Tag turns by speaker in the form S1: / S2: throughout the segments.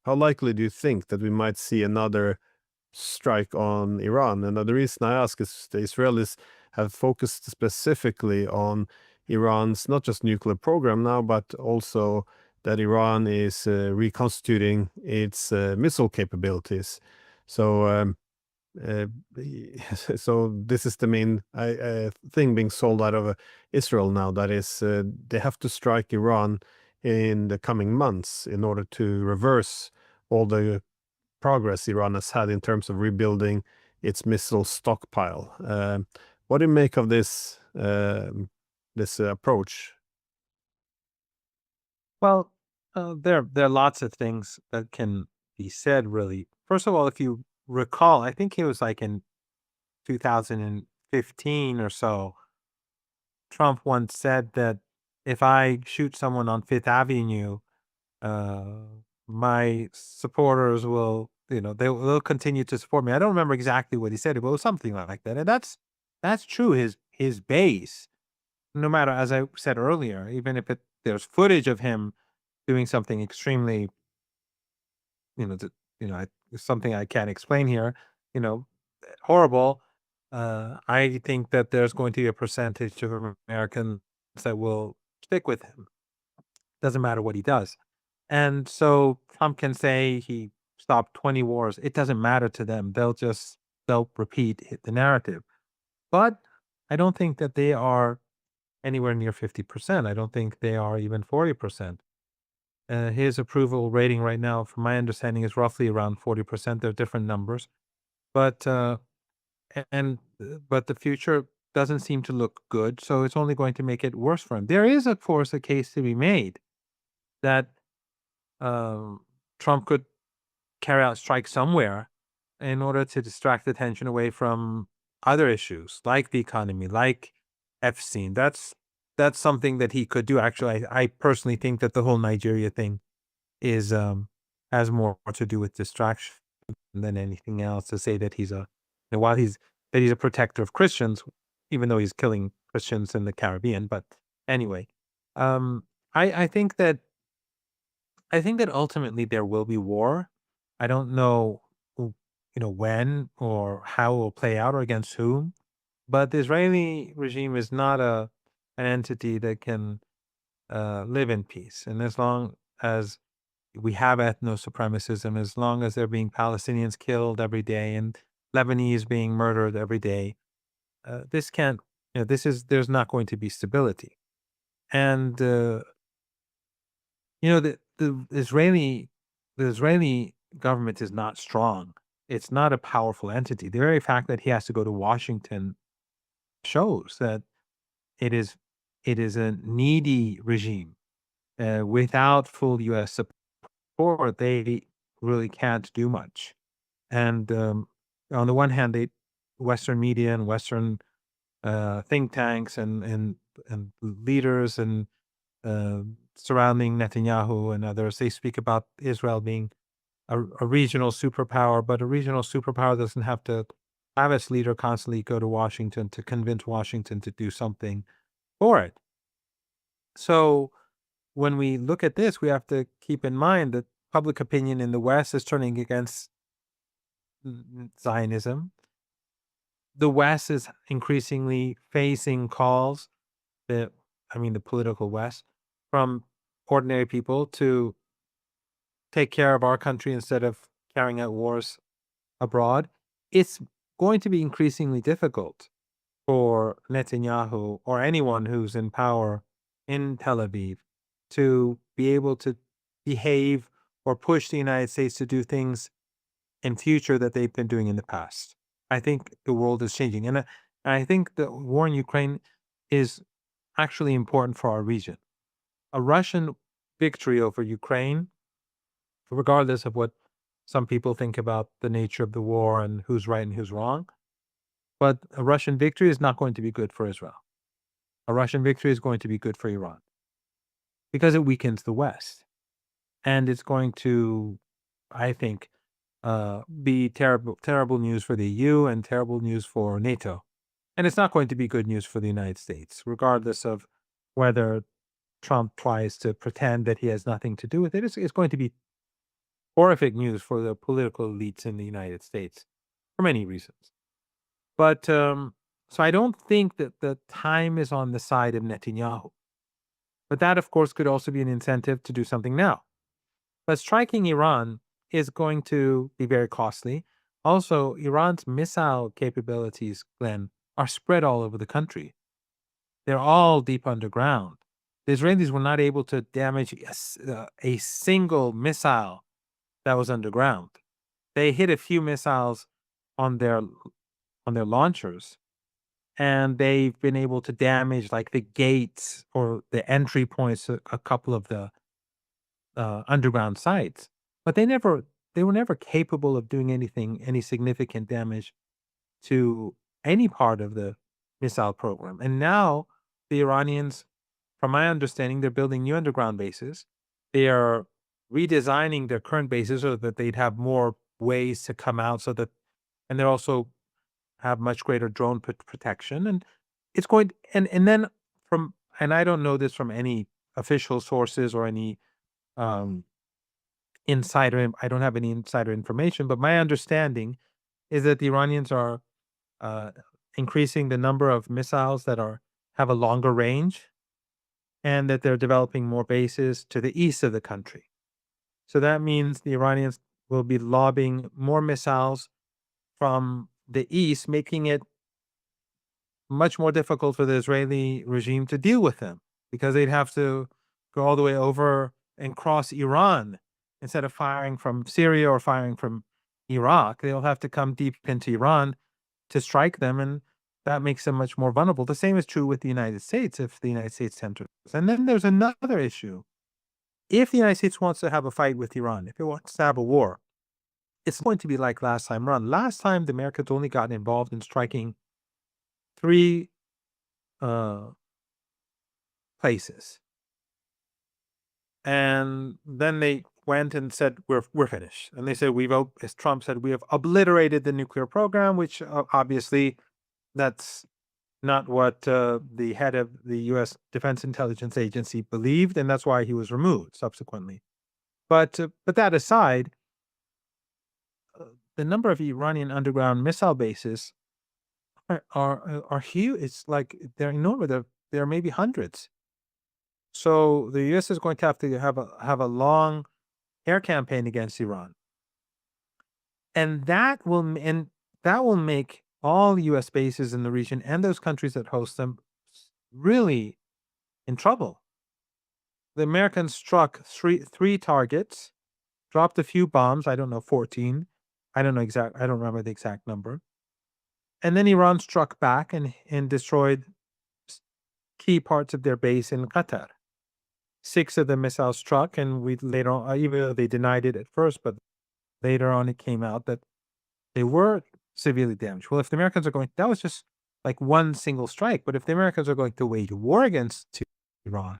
S1: how likely do you think that we might see another strike on Iran? And the reason I ask is the Israelis have focused specifically on Iran's not just nuclear program now, but also that Iran is reconstituting its missile capabilities. So, uh, so this is the main thing being sold out of Israel now. That is, they have to strike Iran in the coming months in order to reverse all the progress Iran has had in terms of rebuilding its missile stockpile. What do you make of this approach?
S2: Well, there are lots of things that can be said, really. First of all, if you recall, I think it was like in 2015 or so, Trump once said that if I shoot someone on Fifth Avenue, uh, my supporters will, they'll continue to support me. I don't remember exactly what he said, but it was something like that. And that's true. His base, no matter, as I said earlier, even if there's footage of him doing something extremely, you know, th- something I can't explain here, you know, horrible. I think that there's going to be a percentage of Americans that will stick with him. Doesn't matter what he does. And so Trump can say he stopped 20 wars. It doesn't matter to them. They'll repeat the narrative. But I don't think that they are anywhere near 50%. I don't think they are even 40%. His approval rating right now, from my understanding, is roughly around 40%. There are different numbers, but but the future doesn't seem to look good. So it's only going to make it worse for him. There is, of course, a case to be made that um, Trump could carry out strikes somewhere in order to distract attention away from other issues like the economy, like Epstein. That's something that he could do. Actually, I personally think that the whole Nigeria thing is has more to do with distraction than anything else. To say that while he's a protector of Christians, even though he's killing Christians in the Caribbean. But anyway, um, I I think that I think that ultimately there will be war. I don't know, when or how it will play out or against whom. But the Israeli regime is not an entity that can live in peace. And as long as we have ethno supremacism, as long as there are being Palestinians killed every day and Lebanese being murdered every day, this can't. There's not going to be stability. And the Israeli government is not strong. It's not a powerful entity. The very fact that he has to go to Washington shows that it is it is a needy regime. Without full U.S. support, they really can't do much. And on the one hand, Western media and Western think tanks and leaders and surrounding Netanyahu and others, they speak about Israel being a regional superpower, but a regional superpower doesn't have to have its leader constantly go to Washington to convince Washington to do something for it. So when we look at this, we have to keep in mind that public opinion in the West is turning against Zionism. The West is increasingly facing calls, the the political West, from ordinary people to take care of our country instead of carrying out wars abroad. It's going to be increasingly difficult for Netanyahu or anyone who's in power in Tel Aviv to be able to behave or push the United States to do things in future that they've been doing in the past. I think the world is changing. And I think the war in Ukraine is actually important for our region. A Russian victory over Ukraine, regardless of what some people think about the nature of the war and who's right and who's wrong, but a Russian victory is not going to be good for Israel. A Russian victory is going to be good for Iran because it weakens the West. And it's going to, I think, be terrible news for the EU and terrible news for NATO. And it's not going to be good news for the United States, regardless of whether Trump tries to pretend that he has nothing to do with it. It's going to be horrific news for the political elites in the United States for many reasons. But so I don't think that the time is on the side of Netanyahu. But that, of course, could also be an incentive to do something now. But striking Iran is going to be very costly. Also, Iran's missile capabilities, Glenn, are spread all over the country. They're all deep underground. The Israelis were not able to damage a single missile that was underground. They hit a few missiles on their launchers, and they've been able to damage like the gates or the entry points to a couple of the underground sites. But they were never capable of doing any significant damage to any part of the missile program. And now the Iranians, from my understanding, they're building new underground bases. They are redesigning their current bases so that they'd have more ways to come out and they're also have much greater drone protection. And it's going, and then and I don't know this from any official sources or any um, I don't have any insider information, but my understanding is that the Iranians are uh, increasing the number of missiles that have a longer range, and that they're developing more bases to the east of the country. So that means the Iranians will be lobbing more missiles from the east, making it much more difficult for the Israeli regime to deal with them because they'd have to go all the way over and cross Iran instead of firing from Syria or firing from Iraq. They'll have to come deep into Iran to strike them, and that makes them much more vulnerable. The same is true with the United States if the United States enters. And then there's another issue. If the United States wants to have a fight with Iran, if it wants to have a war, it's going to be like last time around. Last time, the Americans only got involved in striking 3 uh, places. And then they went and said, we're finished. And they said, as Trump said, we have obliterated the nuclear program, which obviously that's not what the head of the U.S. Defense Intelligence Agency believed, and that's why he was removed subsequently. But that aside, the number of Iranian underground missile bases are huge. It's like they're enormous. There are maybe hundreds. So the U.S. is going to have a long air campaign against Iran, and that will make all U.S. bases in the region and those countries that host them really in trouble. The Americans struck three targets, dropped a few bombs. I don't know, 14. I don't remember the exact number. And then Iran struck back and destroyed key parts of their base in Qatar. 6 of the missiles struck, and we later on, even though they denied it at first, but later on it came out that they were severely damaged. Well, if the Americans are that was just like one single strike. But if the Americans are going to wage war against Iran,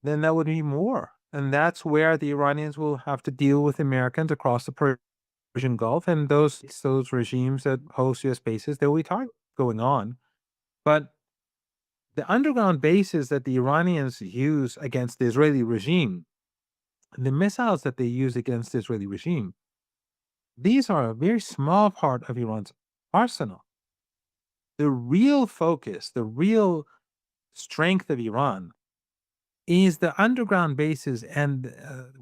S2: then that would be more. And that's where the Iranians will have to deal with Americans across the Persian Gulf, and those regimes that host U.S. bases, there will be talk going on. But the underground bases that the Iranians use against the Israeli regime, the missiles that they use against the Israeli regime, these are a very small part of Iran's arsenal. The real focus, the real strength of Iran is the underground bases and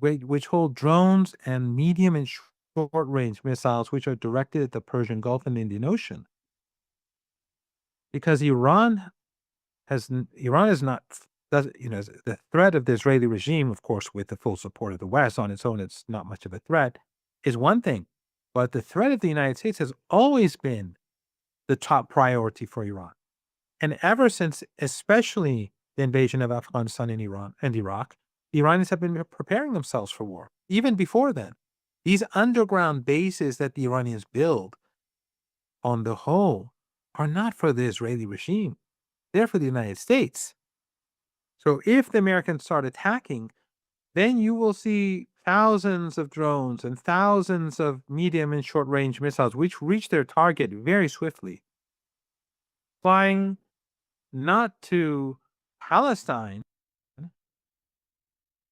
S2: which hold drones and medium and short-range missiles, which are directed at the Persian Gulf and Indian Ocean. Because Iran is not, the threat of the Israeli regime, of course, with the full support of the West on its own, it's not much of a threat, is one thing. But the threat of the United States has always been the top priority for Iran. And ever since, especially the invasion of Afghanistan and Iran and Iraq, the Iranians have been preparing themselves for war. Even before then, these underground bases that the Iranians build, on the whole, are not for the Israeli regime. They're for the United States. So if the Americans start attacking, then you will see thousands of drones and thousands of medium and short range missiles, which reach their target very swiftly, flying not to Palestine,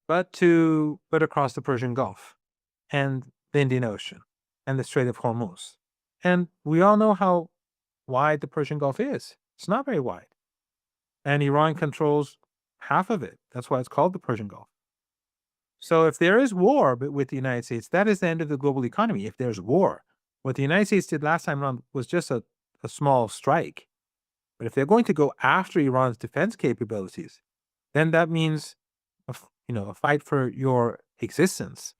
S2: but across the Persian Gulf. and the Indian Ocean and the Strait of Hormuz. And we all know how wide the Persian Gulf is. It's not very wide. And Iran controls half of it. That's why it's called the Persian Gulf. So if there is war with the United States, that is the end of the global economy. If there's war, what the United States did last time around was just a small strike. But if they're going to go after Iran's defense capabilities, then that means a fight for your existence.